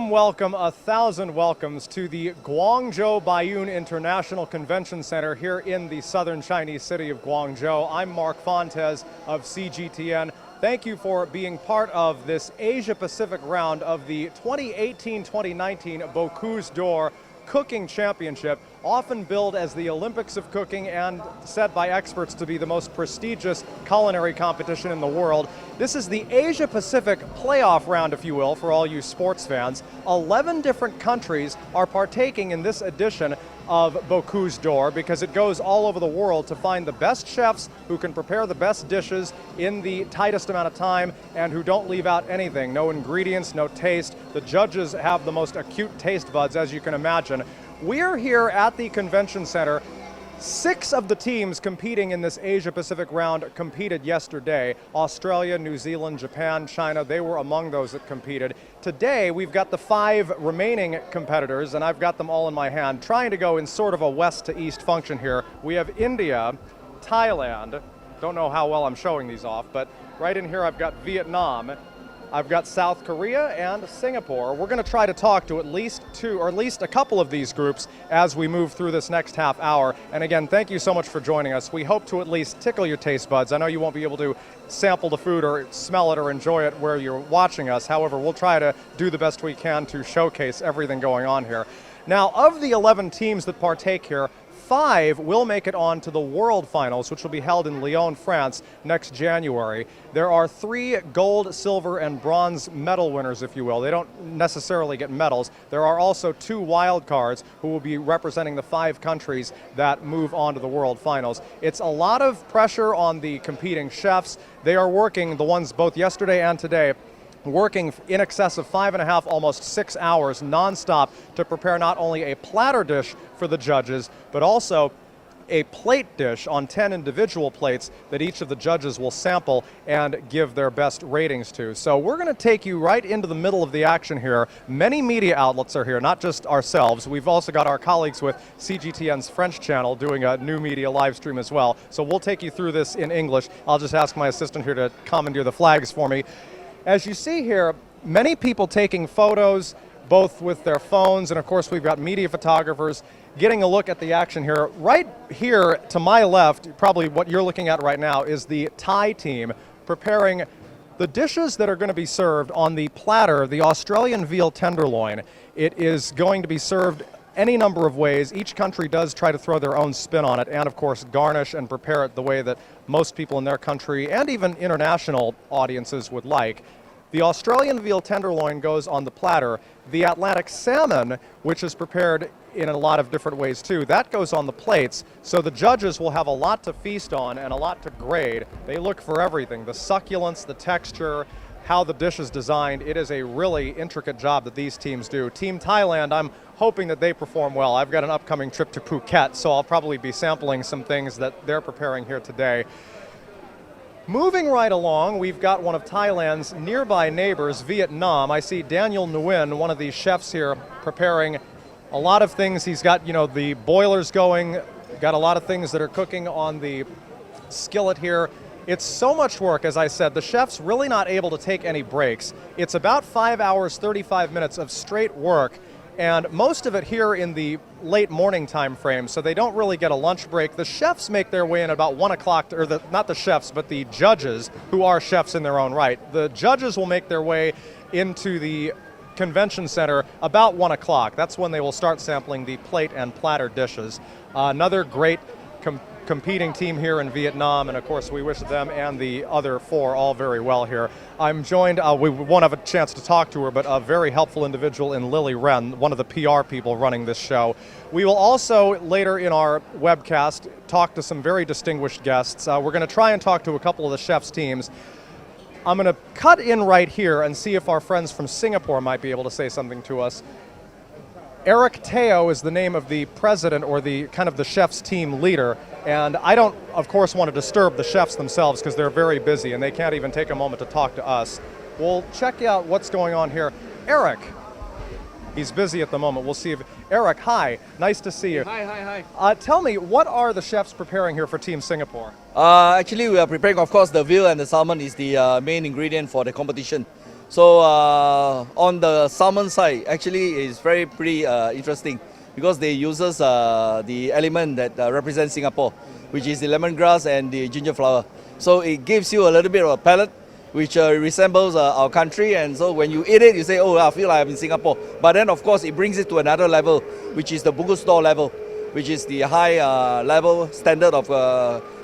Welcome, welcome, 1,000 welcomes to the Guangzhou Baiyun International Convention Center here in the southern Chinese city of Guangzhou. I'm Mark Fontes of CGTN. Thank you for being part of this Asia-Pacific round of the 2018-2019 Bocuse d'Or Cooking Championship, often billed as the Olympics of cooking and said by experts to be the most prestigious culinary competition in the world. This is the Asia-Pacific playoff round, if you will, for all you sports fans. 11 different countries are partaking in this edition of Bocuse d'Or because it goes all over the world to find the best chefs who can prepare the best dishes in the tightest amount of time and who don't leave out anything. No ingredients, no taste. The judges have the most acute taste buds, as you can imagine. We're here at the convention center. 6 of the teams competing in this Asia-Pacific round competed yesterday. Australia, New Zealand, Japan, China, they were among those that competed. Today, we've got the 5 remaining competitors, and I've got them all in my hand, trying to go in sort of a west to east function here. We have India, Thailand, don't know how well I'm showing these off, but right in here I've got Vietnam, I've got South Korea and Singapore. We're going to try to talk to at least 2 or at least a couple of these groups as we move through this next half hour. And again, thank you so much for joining us. We hope to at least tickle your taste buds. I know you won't be able to sample the food or smell it or enjoy it where you're watching us. However, we'll try to do the best we can to showcase everything going on here. Now, of the 11 teams that partake here, 5 will make it on to the World Finals, which will be held in Lyon, France, next January. There are 3 gold, silver, and bronze medal winners, if you will. They don't necessarily get medals. There are also 2 wild cards who will be representing the 5 countries that move on to the World Finals. It's a lot of pressure on the competing chefs. They are working, the ones both yesterday and today, working in excess of 5.5, almost 6 hours nonstop to prepare not only a platter dish for the judges, but also a plate dish on 10 individual plates that each of the judges will sample and give their best ratings to. So we're going to take you right into the middle of the action here. Many media outlets are here, not just ourselves. We've also got our colleagues with CGTN's French channel doing a new media live stream as well. So we'll take you through this in English. I'll just ask my assistant here to commandeer the flags for me. As you see here, many people taking photos, both with their phones, and of course we've got media photographers getting a look at the action here. Right here to my left, probably what you're looking at right now, is the Thai team preparing the dishes that are going to be served on the platter, the Australian veal tenderloin. It is going to be served any number of ways. Each country does try to throw their own spin on it and, of course, garnish and prepare it the way that most people in their country and even international audiences would like. The Australian veal tenderloin goes on the platter. The Atlantic salmon, which is prepared in a lot of different ways too, that goes on the plates. So the judges will have a lot to feast on and a lot to grade. They look for everything, the succulence, the texture, how the dish is designed. It is a really intricate job that these teams do. Team Thailand, I'm hoping that they perform well. I've got an upcoming trip to Phuket, so I'll probably be sampling some things that they're preparing here today. Moving right along, we've got one of Thailand's nearby neighbors, Vietnam. I see Daniel Nguyen, one of these chefs here, preparing a lot of things. He's got, the boilers going, got a lot of things that are cooking on the skillet here. It's so much work, as I said. The chef's really not able to take any breaks. It's about 5 hours, 35 minutes of straight work, and most of it here in the late morning time frame, so they don't really get a lunch break. The chefs make their way in about 1 o'clock, or not the chefs, but the judges, who are chefs in their own right. The judges will make their way into the convention center about 1 o'clock. That's when they will start sampling the plate and platter dishes. Another great competing team here in Vietnam, and of course we wish them and the other 4 all very well here. I'm joined, we won't have a chance to talk to her, but a very helpful individual in Lily Ren, one of the PR people running this show. We will also, later in our webcast, talk to some very distinguished guests. We're going to try and talk to a couple of the chefs' teams. I'm going to cut in right here and see if our friends from Singapore might be able to say something to us. Eric Teo is the name of the president, or the kind of the chef's team leader, and I don't, of course, want to disturb the chefs themselves because they're very busy and they can't even take a moment to talk to us. We'll check out what's going on here. Eric, he's busy at the moment. We'll see if, Eric, hi, nice to see you. Hi. Tell me, what are the chefs preparing here for Team Singapore? Actually, we are preparing, of course, the veal and the salmon is the main ingredient for the competition. So on the salmon side, actually is pretty interesting because they uses the element that represents Singapore, which is the lemongrass and the ginger flower. So it gives you a little bit of a palate which resembles our country, and so when you eat it, you say, oh, I feel like I'm in Singapore. But then of course it brings it to another level, which is the Bocuse level, which is the high level standard of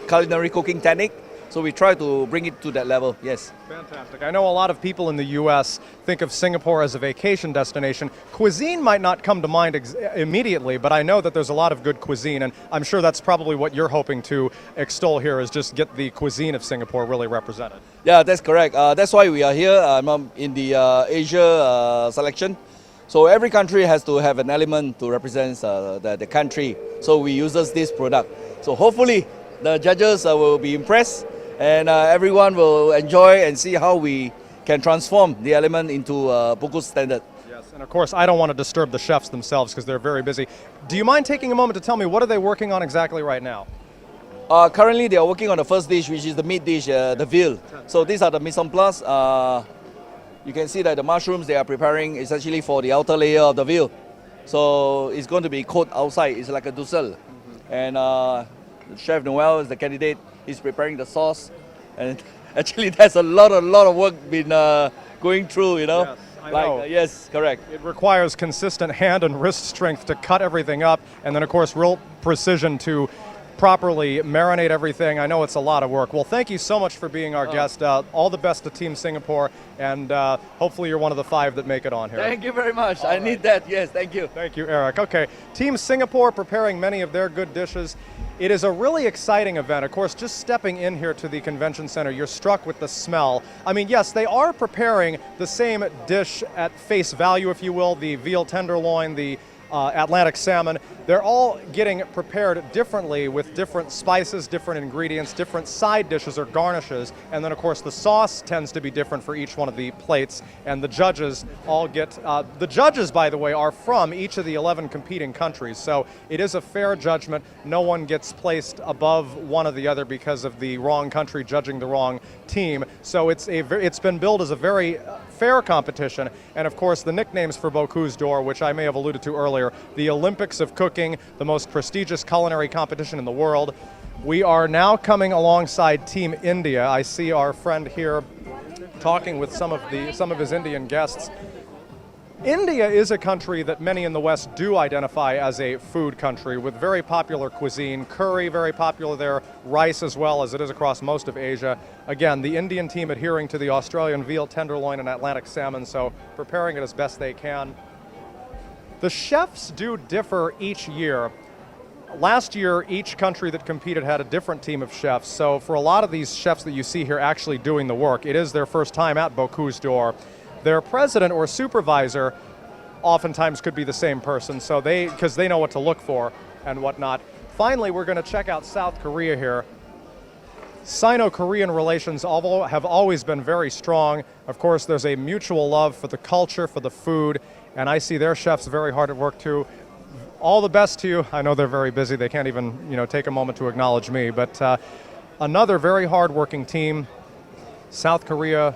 culinary cooking technique. So we try to bring it to that level, yes. Fantastic. I know a lot of people in the U.S. think of Singapore as a vacation destination. Cuisine might not come to mind immediately, but I know that there's a lot of good cuisine, and I'm sure that's probably what you're hoping to extol here, is just get the cuisine of Singapore really represented. Yeah, that's correct. That's why we are here in the Asia selection. So every country has to have an element to represent the country. So we use this product. So hopefully the judges will be impressed, and everyone will enjoy and see how we can transform the element into Bocuse standard. Yes, and of course I don't want to disturb the chefs themselves because they're very busy. Do you mind taking a moment to tell me what are they working on exactly right now? Currently they are working on the first dish, which is the meat dish, the veal. So these are the mise en place. You can see that the mushrooms they are preparing is actually for the outer layer of the veal. So it's going to be cooked outside. It's like a dussel. And Chef Noel is the candidate. He's preparing the sauce, and actually there's a lot of work been going through, you know. Yes, I know. Yes, correct. It requires consistent hand and wrist strength to cut everything up, and then of course real precision to properly marinate everything. I know it's a lot of work. Well, thank you so much for being our guest. All the best to Team Singapore, and hopefully you're one of the 5 that make it on here. Thank you very much. I need that. Yes, thank you. Thank you, Eric. Okay, Team Singapore preparing many of their good dishes. It is a really exciting event. Of course, just stepping in here to the convention center, you're struck with the smell. I mean, yes, they are preparing the same dish at face value, if you will, the veal tenderloin, the Atlantic salmon. They're all getting prepared differently with different spices, different ingredients, different side dishes or garnishes, and then of course the sauce tends to be different for each one of the plates, and the judges all get, the judges, by the way, are from each of the 11 competing countries, so it is a fair judgment. No one gets placed above one or the other because of the wrong country judging the wrong team, so it's been billed as a very fair competition, and of course the nicknames for Bocuse d'Or, which I may have alluded to earlier, the Olympics of cooking, the most prestigious culinary competition in the world. We are now coming alongside Team India. I see our friend here talking with some of his Indian guests. India is a country that many in the West do identify as a food country with very popular cuisine, curry very popular there, rice as well as it is across most of Asia. Again, the Indian team adhering to the Australian veal tenderloin and Atlantic salmon, so preparing it as best they can. The chefs do differ each year. Last year, each country that competed had a different team of chefs, so for a lot of these chefs that you see here actually doing the work, it is their first time at Bocuse d'Or. Their president or supervisor oftentimes could be the same person, so because they know what to look for and whatnot. Finally, we're going to check out South Korea here. Sino-Korean relations have always been very strong. Of course, there's a mutual love for the culture, for the food, and I see their chefs very hard at work too. All the best to you. I know they're very busy. They can't even, take a moment to acknowledge me, but another very hard-working team. South Korea.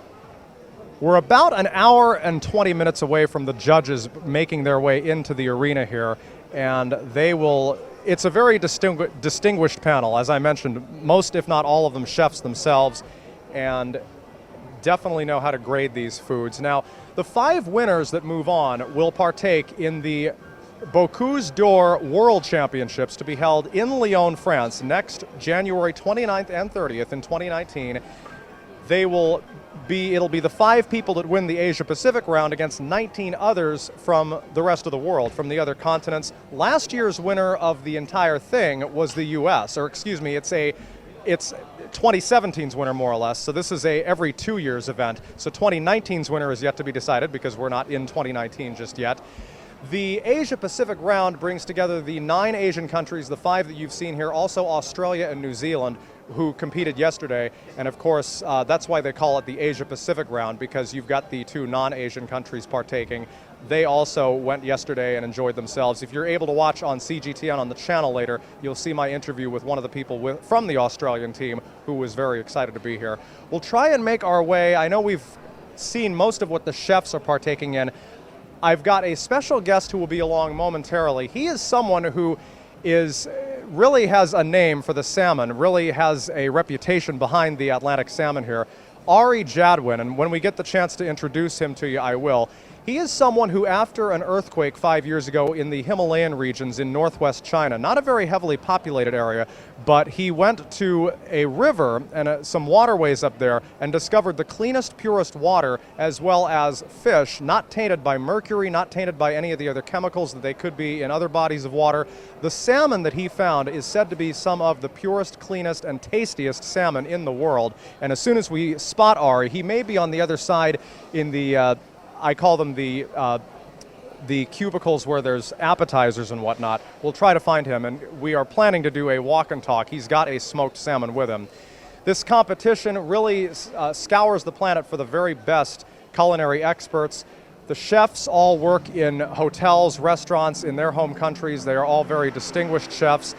We're about an hour and 20 minutes away from the judges making their way into the arena here, and it's a very distinguished panel. As I mentioned, most, if not all of them, chefs themselves, and definitely know how to grade these foods. Now, the 5 winners that move on will partake in the Bocuse d'Or World Championships to be held in Lyon, France, next January 29th and 30th in 2019. It'll be the 5 people that win the Asia Pacific round against 19 others from the rest of the world, from the other continents. Last year's winner of the entire thing was the US, or excuse me, it's 2017's winner more or less, so this is a every 2 years event. So 2019's winner is yet to be decided because we're not in 2019 just yet. The Asia Pacific round brings together the 9 Asian countries, the 5 that you've seen here, also Australia and New Zealand, who competed yesterday, and of course that's why they call it the Asia Pacific round, because you've got the 2 non-Asian countries partaking. They also went yesterday and enjoyed themselves. If you're able to watch on CGTN on the channel later, you'll see my interview with one of the people from the Australian team who was very excited to be here. We'll try and make our way. I know we've seen most of what the chefs are partaking in. I've got a special guest who will be along momentarily. He is someone who really has a name for the salmon, really has a reputation behind the Atlantic salmon here. Ari Jadwin, and when we get the chance to introduce him to you, I will. He is someone who, after an earthquake 5 years ago in the Himalayan regions in northwest China, not a very heavily populated area, but he went to a river and some waterways up there and discovered the cleanest, purest water, as well as fish, not tainted by mercury, not tainted by any of the other chemicals that they could be in other bodies of water. The salmon that he found is said to be some of the purest, cleanest, and tastiest salmon in the world. And as soon as we spot Ari, he may be on the other side in the I call them the cubicles where there's appetizers and whatnot. We'll try to find him, and we are planning to do a walk and talk. He's got a smoked salmon with him. This competition really scours the planet for the very best culinary experts. The chefs all work in hotels, restaurants in their home countries. They are all very distinguished chefs.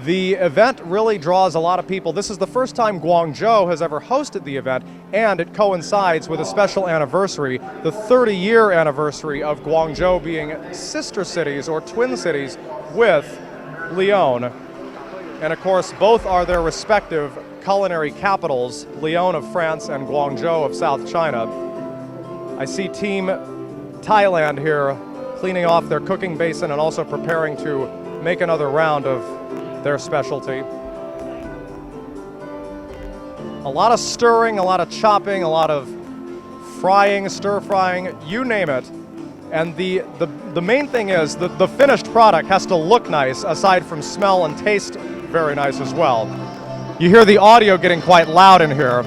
The event really draws a lot of people. This is the first time Guangzhou has ever hosted the event, and it coincides with a special anniversary, the 30-year anniversary of Guangzhou being sister cities or twin cities with Lyon. And of course, both are their respective culinary capitals, Lyon of France and Guangzhou of South China. I see Team Thailand here cleaning off their cooking basin and also preparing to make another round of their specialty. A lot of stirring, a lot of chopping, a lot of frying, stir frying, you name it. And the main thing is that the finished product has to look nice aside from smell and taste very nice as well. You hear the audio getting quite loud in here.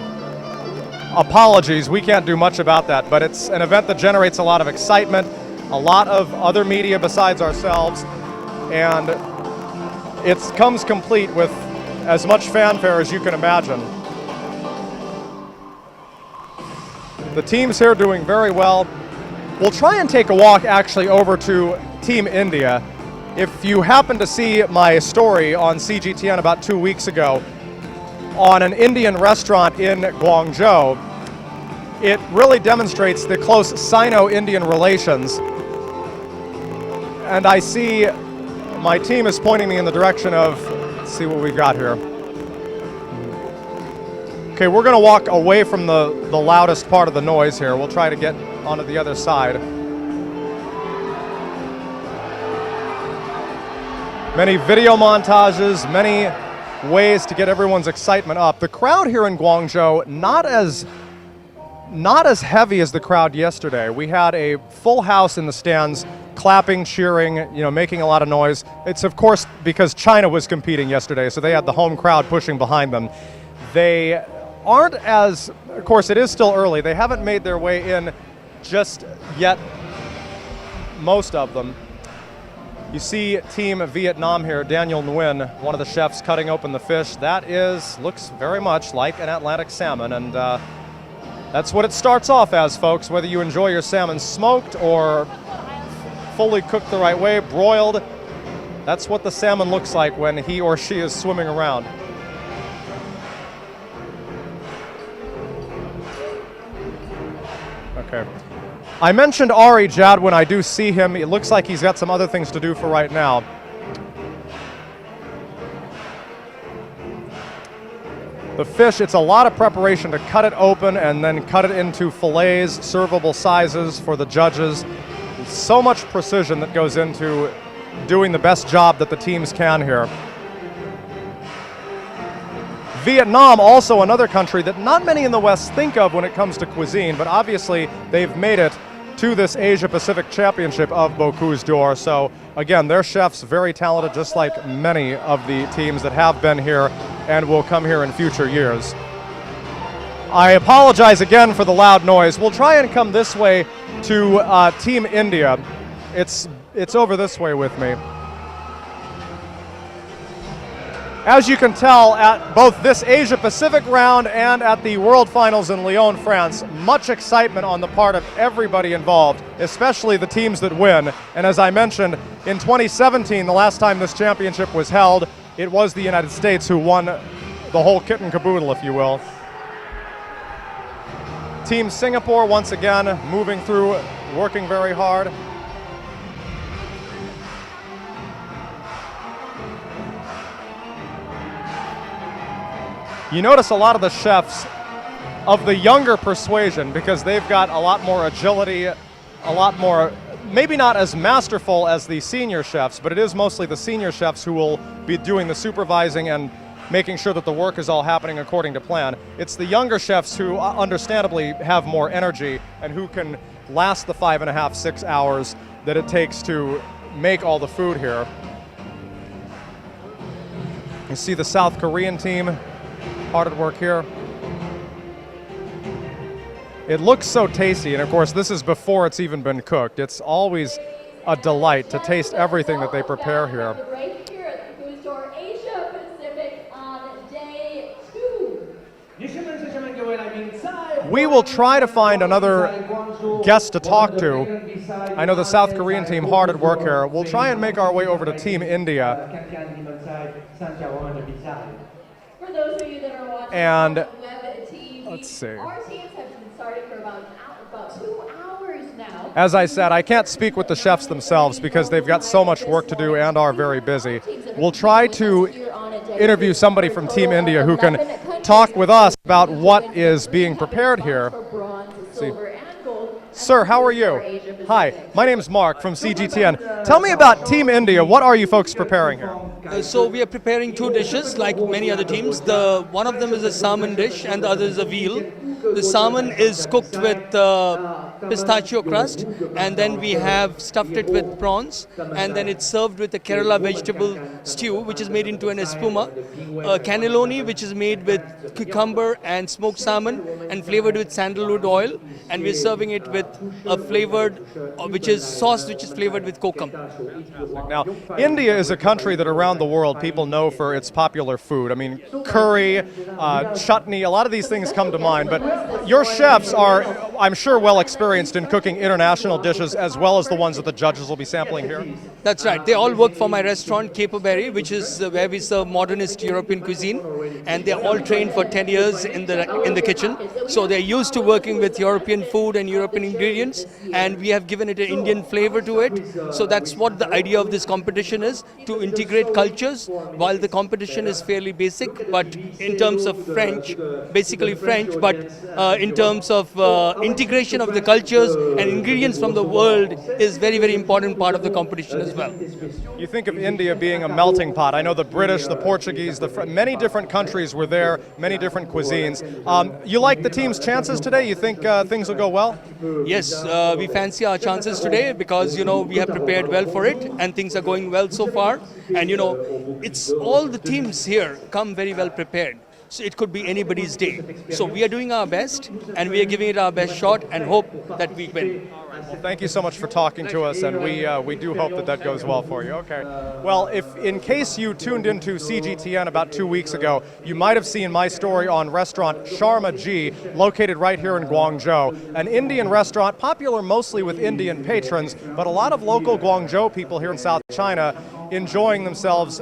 Apologies, we can't do much about that, but it's an event that generates a lot of excitement, a lot of other media besides ourselves, and it comes complete with as much fanfare as you can imagine. The team's here doing very well. We'll try and take a walk actually over to Team India. If you happen to see my story on CGTN about 2 weeks ago on an Indian restaurant in Guangzhou, it really demonstrates the close Sino-Indian relations. And I see my team is pointing me in the direction of, let's see what we've got here. Okay, we're gonna walk away from the loudest part of the noise here. We'll try to get onto the other side. Many video montages, many ways to get everyone's excitement up. The crowd here in Guangzhou, not as heavy as the crowd yesterday. We had a full house in the stands, clapping, cheering, making a lot of noise. It's of course because China was competing yesterday, so they had the home crowd pushing behind them. They aren't as, of course it is still early, they haven't made their way in just yet, most of them. You see Team Vietnam here, Daniel Nguyen, one of the chefs cutting open the fish. That looks very much like an Atlantic salmon, and that's what it starts off as, folks, whether you enjoy your salmon smoked or fully cooked the right way, broiled. That's what the salmon looks like when he or she is swimming around. Okay. I mentioned Ari Jadwin. I do see him. It looks like he's got some other things to do for right now. The fish, it's a lot of preparation to cut it open and then cut it into fillets, servable sizes for the judges. So much precision that goes into doing the best job that the teams can here. Vietnam, also another country that not many in the West think of when it comes to cuisine, but obviously they've made it to this Asia-Pacific Championship of Bocuse d'Or. So again, their chefs very talented, just like many of the teams that have been here and will come here in future years. I apologize again for the loud noise. We'll try and come this way to Team India. It's over this way with me. As you can tell, at both this Asia-Pacific round and at the World Finals in Lyon, France, much excitement on the part of everybody involved, especially the teams that win. And as I mentioned, in 2017, the last time this championship was held, it was the United States who won the whole kit and caboodle, if you will. Team Singapore, once again, moving through, working very hard. You notice a lot of the chefs of the younger persuasion because they've got a lot more agility, a lot more, maybe not as masterful as the senior chefs, but it is mostly the senior chefs who will be doing the supervising and making sure that the work is all happening according to plan. It's the younger chefs who understandably have more energy and who can last the 5.5, 6 hours that it takes to make all the food here. You see the South Korean team hard at work here. It looks so tasty, and of course this is before it's even been cooked. It's always a delight to taste everything that they prepare here. Right here at the Food Store Asia Pacific on day 2. We will try to find another guest to talk to. I know the South Korean team hard at work here. We'll try and make our way over to Team India. For those of you that are watching And on web TV, let's see. our teams have been starting for about 2 hours now. As I said, I can't speak with the chefs themselves because they've got so much work to do and are very busy. We'll try to interview somebody from Team India who can talk with us about what is being prepared here. See. Sir, how are you? Hi, my name is Mark from CGTN. Tell me about Team India. What are you folks preparing here? So we are preparing 2 dishes like many other teams. One of them is a salmon dish and the other is a veal. The salmon is cooked with pistachio crust, and then we have stuffed it with prawns, and then it's served with a Kerala vegetable stew which is made into an espuma. Cannelloni, which is made with cucumber and smoked salmon and flavored with sandalwood oil, and we're serving it with a flavored, which is sauce which is flavored with kokum. Now, India is a country that around the world people know for its popular food. I mean, curry, chutney, a lot of these things come to mind, but your chefs are, I'm sure, well experienced in cooking international dishes as well as the ones that the judges will be sampling here. That's right. They all work for my restaurant, Caperberry, which is where we serve modernist European cuisine, and they're all trained for 10 years in the kitchen. So they're used to working with European food and European ingredients, and we have given it an Indian flavor to it. So that's what the idea of this competition is, to integrate cultures. While the competition is fairly basic, but in terms of French, basically French, but in terms of integration of the cultures and ingredients from the world is very, very important part of the competition as well. You think of India being a melting pot. I know the British, the Portuguese, many different countries were there, many different cuisines. You like the team's chances today? You think things will go well? Yes, we fancy our chances today because, we have prepared well for it and things are going well so far. And, it's all the teams here come very well prepared. So it could be anybody's day. So we are doing our best and we are giving it our best shot and hope that we win. Well, thank you so much for talking to us, and we do hope that goes well for you. Okay. Well, if in case you tuned into CGTN about 2 weeks ago, you might have seen my story on restaurant Sharma Ji, located right here in Guangzhou, an Indian restaurant popular mostly with Indian patrons, but a lot of local Guangzhou people here in South China enjoying themselves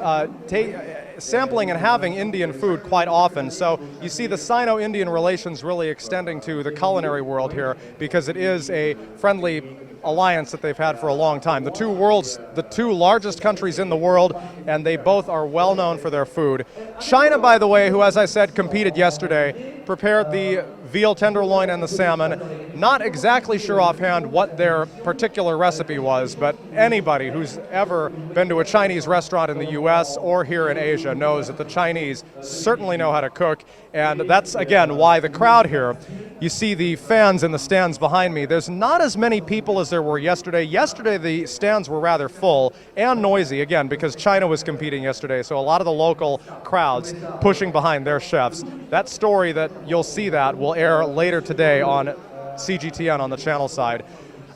sampling and having Indian food quite often. So you see the Sino-Indian relations really extending to the culinary world here because it is a friendly alliance that they've had for a long time. The two largest countries in the world, and they both are well known for their food. China, by the way, who, as I said, competed yesterday, prepared the veal tenderloin and the salmon. Not exactly sure offhand what their particular recipe was, but anybody who's ever been to a Chinese restaurant in the US or here in Asia knows that the Chinese certainly know how to cook, and that's, again, why the crowd here. You see the fans in the stands behind me. There's not as many people as there were yesterday. Yesterday the stands were rather full and noisy, again, because China was competing yesterday, so a lot of the local crowds pushing behind their chefs. That story that you'll see that will air later today on CGTN on the channel side.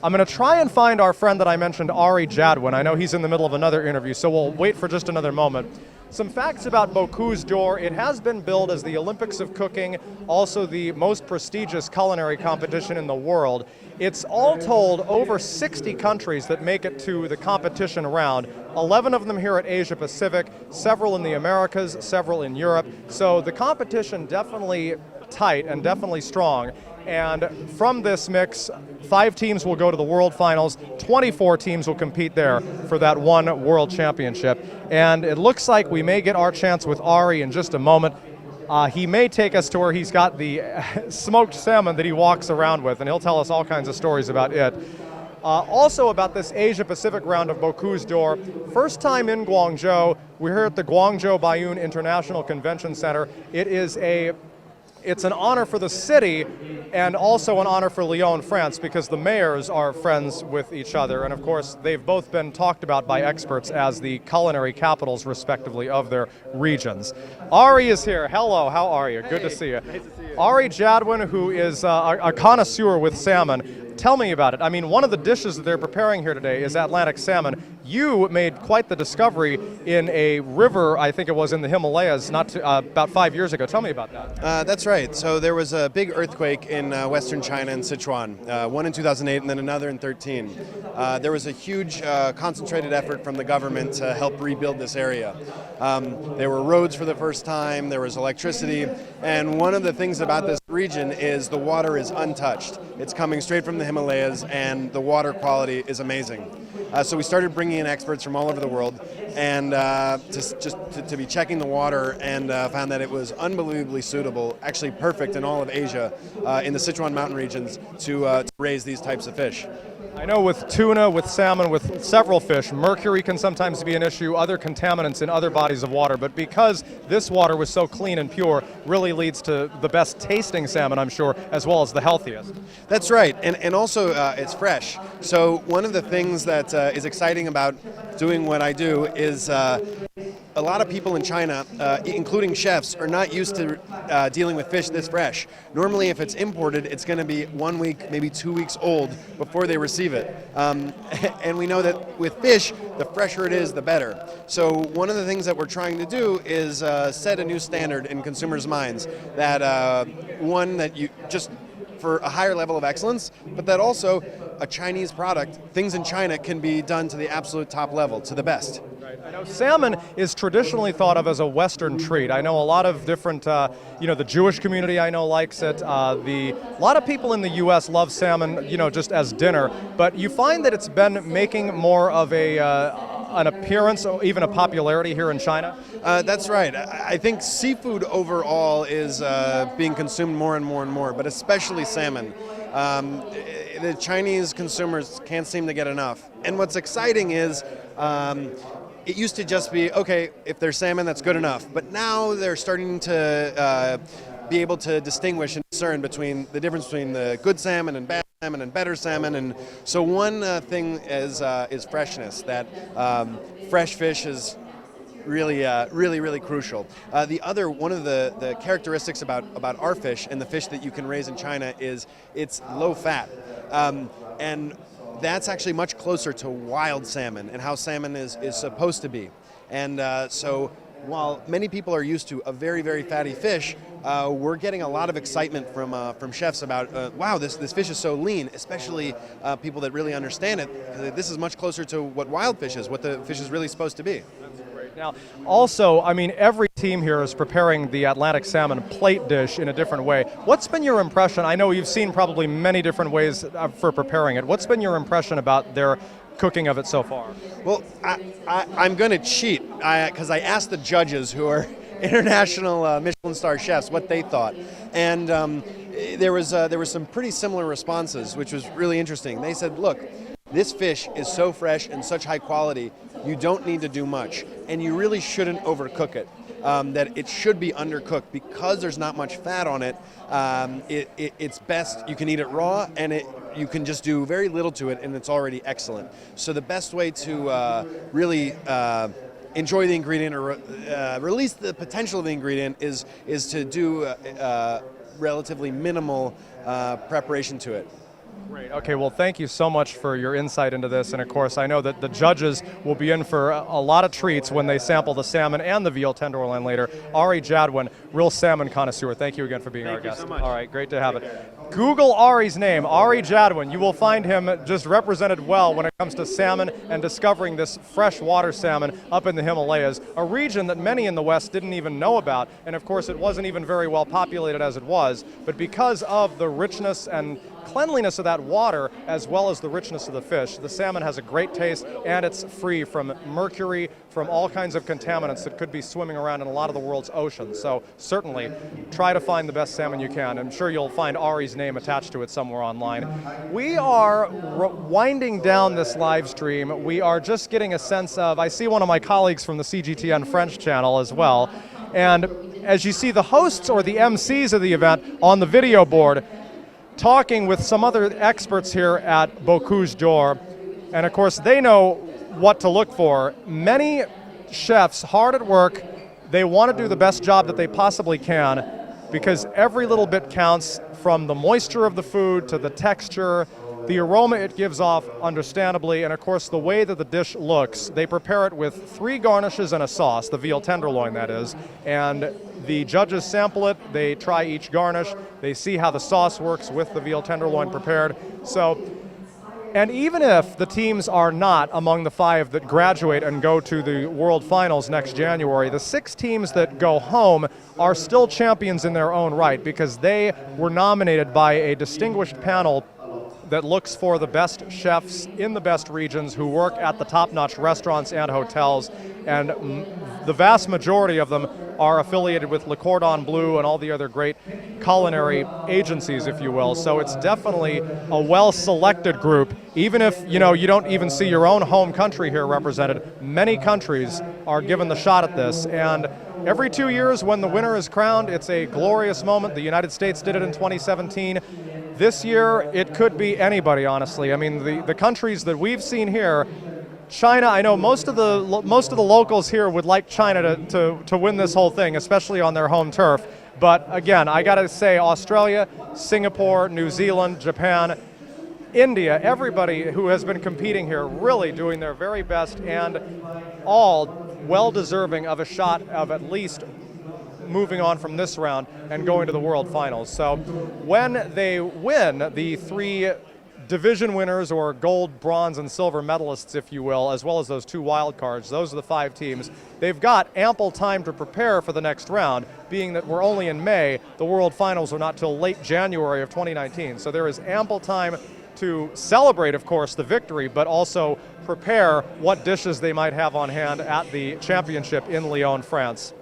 I'm going to try and find our friend that I mentioned, Ari Jadwin. I know he's in the middle of another interview, so we'll wait for just another moment. Some facts about Bocuse d'Or. It has been billed as the Olympics of cooking, also the most prestigious culinary competition in the world. It's all told over 60 countries that make it to the competition round. 11 of them here at Asia Pacific, several in the Americas, several in Europe. So the competition definitely tight and definitely strong. And from this mix, 5 teams will go to the World Finals, 24 teams will compete there for that one World Championship. And it looks like we may get our chance with Ari in just a moment. He may take us to where he's got the smoked salmon that he walks around with, and he'll tell us all kinds of stories about it. Also about this Asia-Pacific round of Bocuse d'Or, first time in Guangzhou. We're here at the Guangzhou Baiyun International Convention Center. It's an honor for the city and also an honor for Lyon, France, because the mayors are friends with each other. And of course, they've both been talked about by experts as the culinary capitals, respectively, of their regions. Ari is here. Hello, how are you? Good to see you. Nice to see you. Ari Jadwin, who is a connoisseur with salmon. Tell me about it. I mean, one of the dishes that they're preparing here today is Atlantic salmon. You made quite the discovery in a river, I think it was in the Himalayas, about 5 years ago. Tell me about that. That's right. So there was a big earthquake in western China in Sichuan, one in 2008 and then another in 2013. There was a huge concentrated effort from the government to help rebuild this area. There were roads for the first time, there was electricity, and one of the things about this region is the water is untouched. It's coming straight from the Himalayas, and the water quality is amazing. So we started bringing in experts from all over the world, and to be checking the water, and found that it was unbelievably suitable, actually perfect in all of Asia, in the Sichuan mountain regions, to raise these types of fish. I know with tuna, with salmon, with several fish, mercury can sometimes be an issue, other contaminants in other bodies of water, but because this water was so clean and pure, really leads to the best tasting salmon, I'm sure, as well as the healthiest. That's right, and also it's fresh. So one of the things that is exciting about doing what I do is a lot of people in China, including chefs, are not used to dealing with fish this fresh. Normally, if it's imported, it's going to be 1 week, maybe 2 weeks old before they receive it. And we know that with fish, the fresher it is, the better. So one of the things that we're trying to do is set a new standard in consumers' minds, that one that you just for a higher level of excellence, but that also a Chinese product, things in China can be done to the absolute top level, to the best. I know salmon is traditionally thought of as a Western treat. I know a lot of different, the Jewish community I know likes it. A lot of people in the U.S. love salmon, just as dinner. But you find that it's been making more of an appearance, or even a popularity here in China? That's right. I think seafood overall is being consumed more and more and more, but especially salmon. The Chinese consumers can't seem to get enough. And what's exciting is it used to just be, okay, if there's salmon, that's good enough. But now they're starting to be able to distinguish and discern between the difference between the good salmon and bad salmon and better salmon. And so one thing is freshness, that fresh fish is really crucial. The other, one of the characteristics about our fish and the fish that you can raise in China is it's low fat. And that's actually much closer to wild salmon and how salmon is supposed to be. And so while many people are used to a very fatty fish, we're getting a lot of excitement from chefs about, wow, this fish is so lean, especially people that really understand it. This is much closer to what wild fish is, what the fish is really supposed to be. Now, also, I mean, every team here is preparing the Atlantic salmon plate dish in a different way. What's been your impression? I know you've seen probably many different ways for preparing it. What's been your impression about their cooking of it so far? Well, I'm going to cheat because I asked the judges, who are international Michelin star chefs, what they thought. And there was some pretty similar responses, which was really interesting. They said, look, this fish is so fresh and such high quality, you don't need to do much, and you really shouldn't overcook it. That it should be undercooked because there's not much fat on it. It's best, you can eat it raw, and you can just do very little to it, and it's already excellent. So the best way to really enjoy the ingredient or release the potential of the ingredient is to do relatively minimal preparation to it. Great. Okay, well, thank you so much for your insight into this. And of course, I know that the judges will be in for a lot of treats when they sample the salmon and the veal tenderloin later. Ari Jadwin, real salmon connoisseur, thank you again for being our guest. Thank you so much. All right, great to have it. Google Ari's name, Ari Jadwin. You will find him just represented well when it comes to salmon and discovering this freshwater salmon up in the Himalayas, a region that many in the West didn't even know about. And of course, it wasn't even very well populated as it was. But because of the richness and cleanliness of that water, as well as the richness of the fish, the salmon has a great taste, and it's free from mercury, from all kinds of contaminants that could be swimming around in a lot of the world's oceans. So certainly try to find the best salmon you can. I'm sure you'll find Ari's name attached to it somewhere online. We are winding down this live stream. We are just getting a sense of, I see one of my colleagues from the CGTN French channel as well, and as you see the hosts or the MCs of the event on the video board, talking with some other experts here at Bocuse d'Or, and of course they know what to look for. Many chefs hard at work, they want to do the best job that they possibly can, because every little bit counts, from the moisture of the food to the texture, the aroma it gives off, understandably, and of course the way that the dish looks. They prepare it with 3 garnishes and a sauce, the veal tenderloin that is, and the judges sample it, they try each garnish, they see how the sauce works with the veal tenderloin prepared. So, and even if the teams are not among the 5 that graduate and go to the World Finals next January, the 6 teams that go home are still champions in their own right, because they were nominated by a distinguished panel that looks for the best chefs in the best regions who work at the top-notch restaurants and hotels, and the vast majority of them are affiliated with Le Cordon Bleu and all the other great culinary agencies, if you will. So it's definitely a well-selected group. Even if you don't even see your own home country here represented, many countries are given the shot at this. And every 2 years when the winner is crowned, it's a glorious moment. The United States did it in 2017. This year, it could be anybody, honestly. I mean, the countries that we've seen here, China, I know most of the locals here would like China to win this whole thing, especially on their home turf. But again, I gotta say, Australia, Singapore, New Zealand, Japan, India, everybody who has been competing here really doing their very best, and all well deserving of a shot of at least moving on from this round and going to the World Finals. So when they win, the 3 division winners, or gold, bronze, and silver medalists, if you will, as well as those 2 wild cards, those are the 5 teams. They've got ample time to prepare for the next round, being that we're only in May. The World Finals are not till late January of 2019. So there is ample time to celebrate, of course, the victory, but also prepare what dishes they might have on hand at the championship in Lyon, France.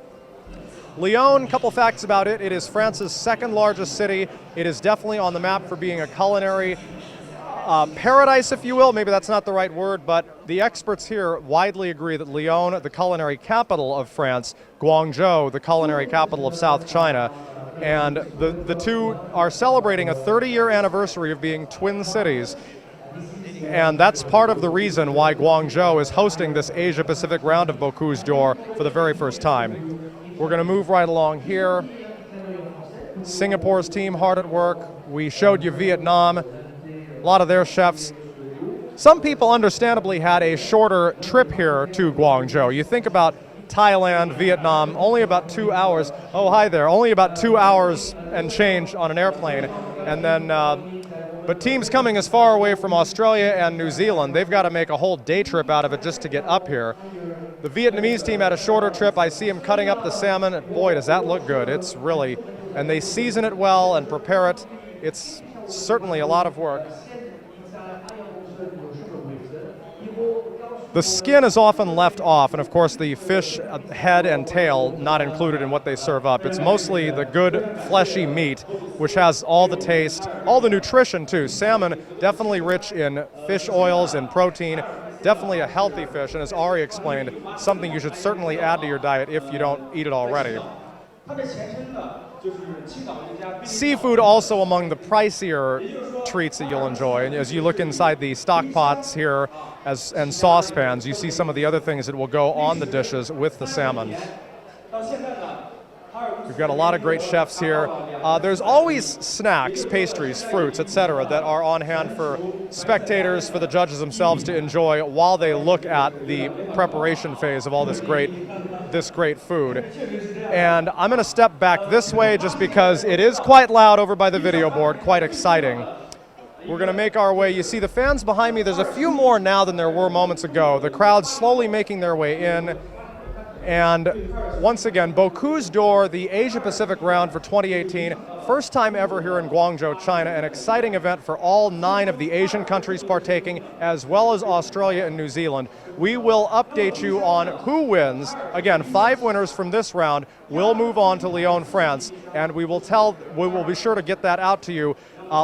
Lyon, a couple facts about it. It is France's 2nd largest city. It is definitely on the map for being a culinary paradise, if you will. Maybe that's not the right word, but the experts here widely agree that Lyon, the culinary capital of France, Guangzhou, the culinary capital of South China, and the 2 are celebrating a 30-year anniversary of being twin cities. And that's part of the reason why Guangzhou is hosting this Asia-Pacific round of Bocuse d'Or for the very first time. We're going to move right along here. Singapore's team hard at work. We showed you Vietnam, a lot of their chefs. Some people understandably had a shorter trip here to Guangzhou. You think about Thailand, Vietnam, only about 2 hours. Oh, hi there. Only about 2 hours and change on an airplane. And then, but teams coming as far away from Australia and New Zealand, they've got to make a whole day trip out of it just to get up here. The Vietnamese team had a shorter trip. I see them cutting up the salmon, and boy, does that look good. It's really, and they season it well and prepare it. It's certainly a lot of work. The skin is often left off, and of course the fish head and tail not included in what they serve up. It's mostly the good fleshy meat, which has all the taste, all the nutrition too. Salmon, definitely rich in fish oils and protein, definitely a healthy fish, and as Ari explained, something you should certainly add to your diet if you don't eat it already. Seafood also among the pricier treats that you'll enjoy. And as you look inside the stock pots here and saucepans, you see some of the other things that will go on the dishes with the salmon. We've got a lot of great chefs here. There's always snacks, pastries, fruits, etc. that are on hand for spectators, for the judges themselves to enjoy while they look at the preparation phase of all this great this great food. And I'm going to step back this way just because it is quite loud over by the video board, quite exciting. We're going to make our way. You see the fans behind me, there's a few more now than there were moments ago. The crowd's slowly making their way in. And once again, Bocuse d'Or, the Asia Pacific round for 2018. First time ever here in Guangzhou, China. An exciting event for all 9 of the Asian countries partaking, as well as Australia and New Zealand. We will update you on who wins. Again, 5 winners from this round will move on to Lyon, France. And we will be sure to get that out to you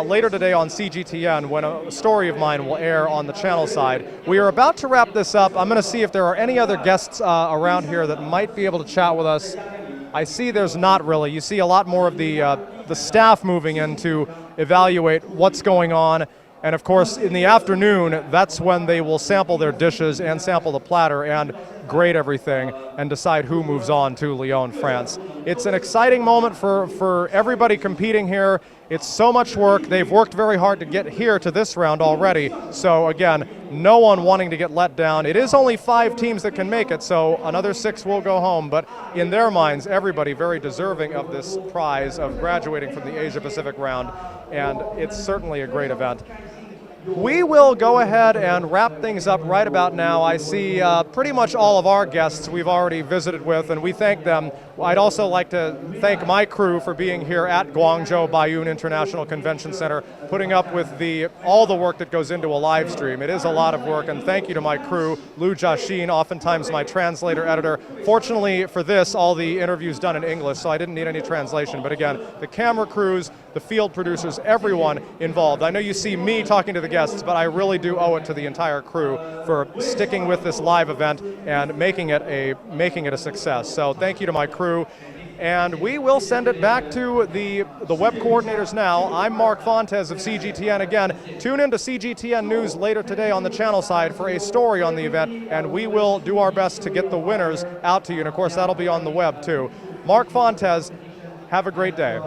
later today on CGTN when a story of mine will air on the channel side. We are about to wrap this up. I'm going to see if there are any other guests around here that might be able to chat with us. I see there's not really. You see a lot more of the staff moving in to evaluate what's going on. And of course, in the afternoon, that's when they will sample their dishes and sample the platter and grade everything and decide who moves on to Lyon, France. It's an exciting moment for everybody competing here. It's so much work. They've worked very hard to get here to this round already. So again, no one wanting to get let down. It is only 5 teams that can make it, so another 6 will go home. But in their minds, everybody very deserving of this prize of graduating from the Asia Pacific round. And it's certainly a great event. We will go ahead and wrap things up right about now. I see pretty much all of our guests we've already visited with, and we thank them. I'd also like to thank my crew for being here at Guangzhou Baiyun International Convention Center, putting up with all the work that goes into a live stream. It is a lot of work, and thank you to my crew, Lu Jiaxin, oftentimes my translator editor. Fortunately for this, all the interviews done in English, so I didn't need any translation. But again, the camera crews, the field producers, everyone involved. I know you see me talking to the guests, but I really do owe it to the entire crew for sticking with this live event and making it a success. So thank you to my crew. And we will send it back to the web coordinators now. I'm Mark Fontes of CGTN. Again, tune in to CGTN News later today on the channel side for a story on the event, and we will do our best to get the winners out to you. And of course, that'll be on the web too. Mark Fontes, have a great day.